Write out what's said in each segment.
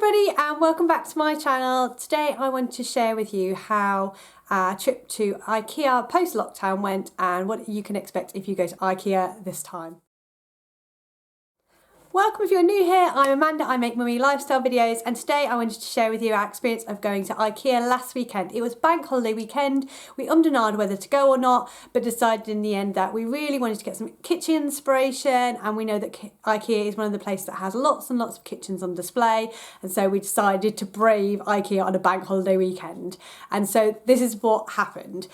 everybody and welcome back to my channel. Today I want to share with you how our trip to Ikea post-lockdown went and what you can expect if you go to Ikea this time. Welcome if you're new here, I'm Amanda, I make mummy lifestyle videos and today I wanted to share with you our experience of going to Ikea last weekend. It was bank holiday weekend, we ummed and ahed whether to go or not, but decided in the end that we really wanted to get some kitchen inspiration, and we know that Ikea is one of the places that has lots and lots of kitchens on display, and so we decided to brave Ikea on a bank holiday weekend. And so this is what happened.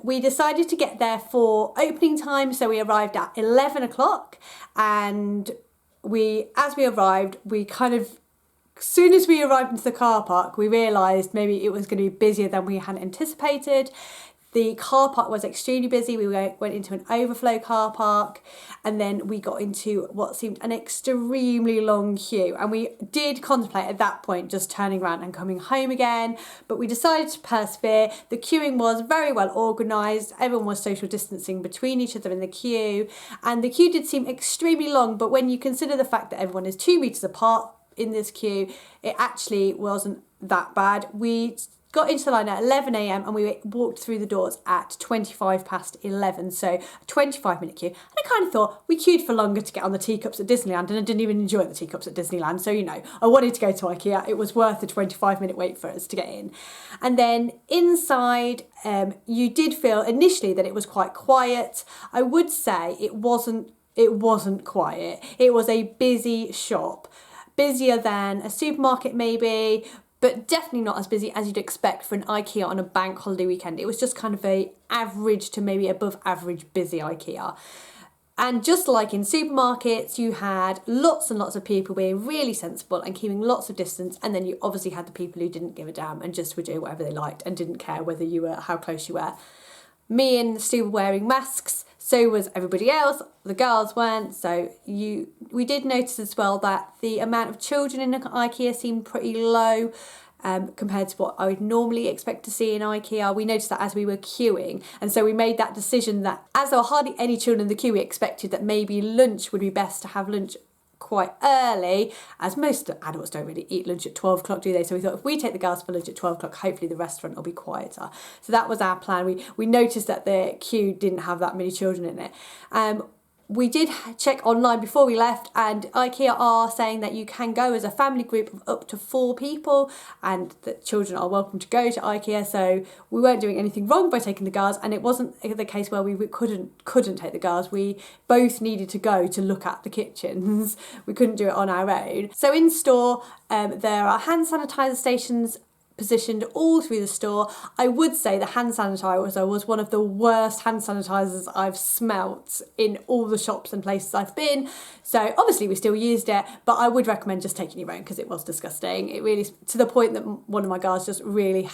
We decided to get there for opening time, so we arrived at 11 o'clock and as we arrived, as soon as we arrived into the car park, we realised maybe it was going to be busier than we had anticipated. The car park was extremely busy. We went into an overflow car park and then we got into what seemed an extremely long queue. And we did contemplate at that point just turning around and coming home again, but we decided to persevere. The queuing was very well organised. Everyone was social distancing between each other in the queue, and the queue did seem extremely long, but when you consider the fact that everyone is 2 metres apart in this queue, it actually wasn't that bad. We got into the line at 11 a.m. and we walked through the doors at 25 past 11, so a 25-minute queue. And I kind of thought we queued for longer to get on the teacups at Disneyland, and I didn't even enjoy the teacups at Disneyland, so I wanted to go to Ikea. It was worth the 25-minute wait for us to get in. And then inside, you did feel initially that it was quite quiet. I would say it wasn't quiet. It was a busy shop, busier than a supermarket maybe, but definitely not as busy as you'd expect for an Ikea on a bank holiday weekend. It was just kind of a average to maybe above average busy Ikea. And just like in supermarkets, you had lots and lots of people being really sensible and keeping lots of distance, and then you obviously had the people who didn't give a damn and just would do whatever they liked and didn't care how close you were. Me and Stu were wearing masks, so was everybody else. The girls weren't, so we did notice as well that the amount of children in Ikea seemed pretty low compared to what I would normally expect to see in Ikea. We noticed that as we were queuing, and so we made that decision that as there were hardly any children in the queue, we expected that maybe lunch would be best to have lunch quite early, as most adults don't really eat lunch at 12 o'clock, do they? So we thought if we take the girls for lunch at 12 o'clock, hopefully the restaurant will be quieter. So that was our plan. We noticed that the queue didn't have that many children in it. We did check online before we left, and Ikea are saying that you can go as a family group of up to 4 people and that children are welcome to go to Ikea, so we weren't doing anything wrong by taking the girls, and it wasn't the case where we couldn't take the girls. We both needed to go to look at the kitchens. We couldn't do it on our own. So in store, there are hand sanitizer stations positioned all through the store. I would say the hand sanitizer was one of the worst hand sanitizers I've smelt in all the shops and places I've been. So obviously we still used it, but I would recommend just taking your own because it was disgusting. It really, to the point that one of my girls just really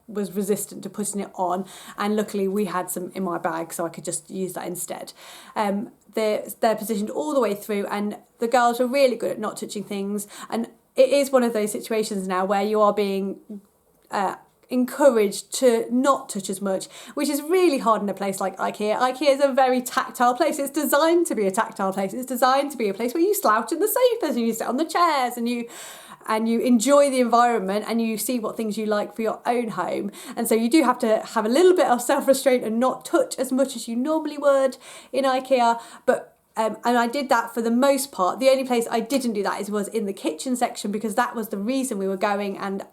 was resistant to putting it on, and luckily we had some in my bag so I could just use that instead. They're positioned all the way through, and the girls were really good at not touching things, and it is one of those situations now where you are being encouraged to not touch as much, which is really hard in a place like Ikea. Ikea is a very tactile place. It's designed to be a tactile place. It's designed to be a place where you slouch in the sofas and you sit on the chairs and you enjoy the environment and you see what things you like for your own home. And so you do have to have a little bit of self-restraint and not touch as much as you normally would in Ikea, but and I did that for the most part. The only place I didn't do that was in the kitchen section, because that was the reason we were going, and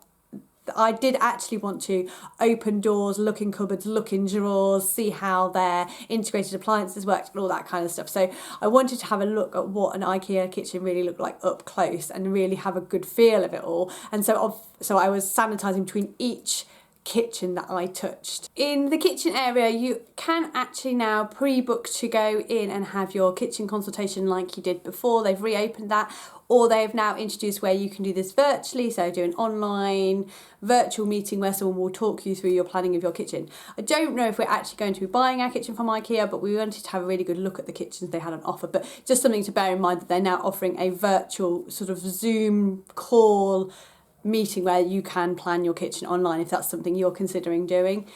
I did actually want to open doors, look in cupboards, look in drawers, see how their integrated appliances worked and all that kind of stuff. So I wanted to have a look at what an Ikea kitchen really looked like up close and really have a good feel of it all. And so I was sanitising between each kitchen that I touched. In the kitchen area, you can actually now pre-book to go in and have your kitchen consultation like you did before. They've reopened that, or they've now introduced where you can do this virtually, so do an online virtual meeting where someone will talk you through your planning of your kitchen. I don't know if we're actually going to be buying our kitchen from Ikea, but we wanted to have a really good look at the kitchens they had on offer. But just something to bear in mind that they're now offering a virtual sort of Zoom call meeting where you can plan your kitchen online if that's something you're considering doing.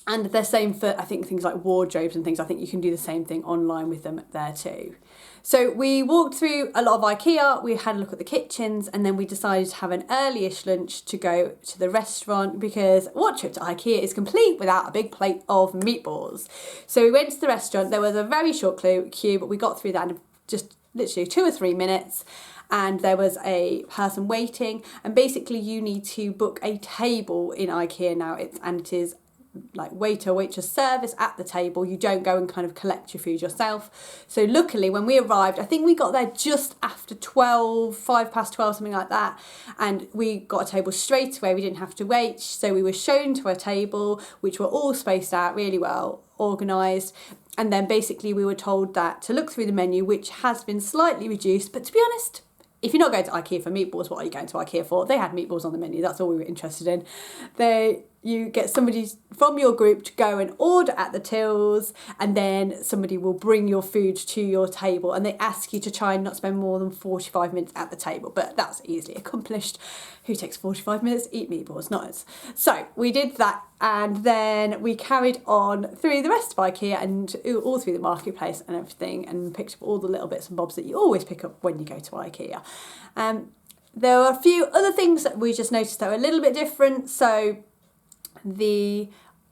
And they're same for, I think, things like wardrobes and things. I think you can do the same thing online with them there too. So we walked through a lot of Ikea, we had a look at the kitchens, and then we decided to have an early-ish lunch to go to the restaurant, because what trip to Ikea is complete without a big plate of meatballs? So we went to the restaurant. There was a very short queue, but we got through that in just literally 2 or 3 minutes. And there was a person waiting, and basically you need to book a table in Ikea now. It is like waiter waitress service at the table. You don't go and kind of collect your food yourself. So luckily when we arrived, I think we got there just after 12, 12, something like that, and we got a table straight away. We didn't have to wait, so we were shown to a table which were all spaced out really well organised. And then basically we were told that to look through the menu, which has been slightly reduced, but to be honest, if you're not going to Ikea for meatballs, what are you going to Ikea for? They had meatballs on the menu, that's all we were interested in. You get somebody from your group to go and order at the tills, and then somebody will bring your food to your table, and they ask you to try and not spend more than 45 minutes at the table, but that's easily accomplished. Who takes 45 minutes to eat meatballs? Not us. So we did that, and then we carried on through the rest of Ikea and all through the marketplace and everything, and picked up all the little bits and bobs that you always pick up when you go to Ikea. There were a few other things that we just noticed that were a little bit different. So the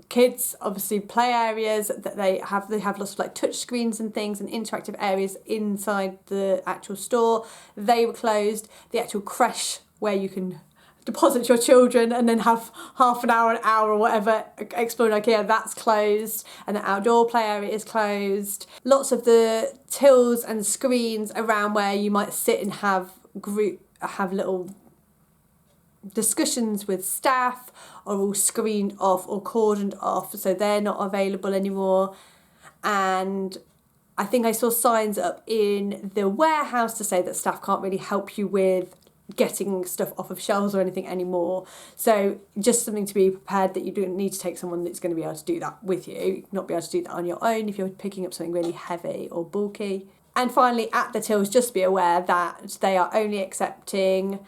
kids obviously play areas that they have lots of like touch screens and things and interactive areas inside the actual store. They were closed. The actual creche where you can deposit your children and then have half an hour or whatever exploring Ikea, that's closed, and the outdoor play area is closed. Lots of the tills and screens around where you might sit and have little discussions with staff are all screened off or cordoned off, so they're not available anymore. And I think I saw signs up in the warehouse to say that staff can't really help you with getting stuff off of shelves or anything anymore. So just something to be prepared that you don't need to take someone that's going to be able to do that with you, not be able to do that on your own if you're picking up something really heavy or bulky. And finally, at the tills, just be aware that they are only accepting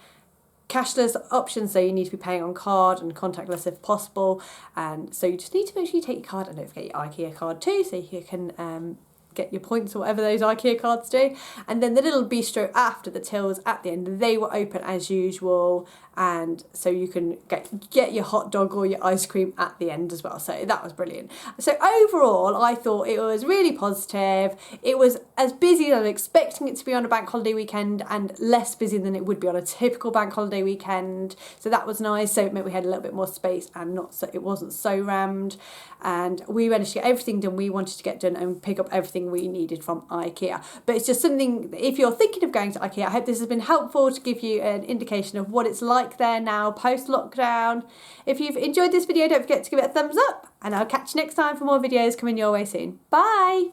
cashless options, so you need to be paying on card and contactless if possible, and so you just need to make sure you take your card, and don't forget your Ikea card too, so you can get your points or whatever those Ikea cards do. And then the little bistro after the tills at the end, they were open as usual, and so you can get your hot dog or your ice cream at the end as well, so that was brilliant. So overall I thought it was really positive. It was as busy as I was expecting it to be on a bank holiday weekend, and less busy than it would be on a typical bank holiday weekend, so that was nice. So it meant we had a little bit more space and it wasn't so rammed, and we managed to get everything done we wanted to get done and pick up everything we needed from Ikea. But it's just something, if you're thinking of going to Ikea, I hope this has been helpful to give you an indication of what it's like there now post lockdown. If you've enjoyed this video, don't forget to give it a thumbs up, and I'll catch you next time for more videos coming your way soon. Bye.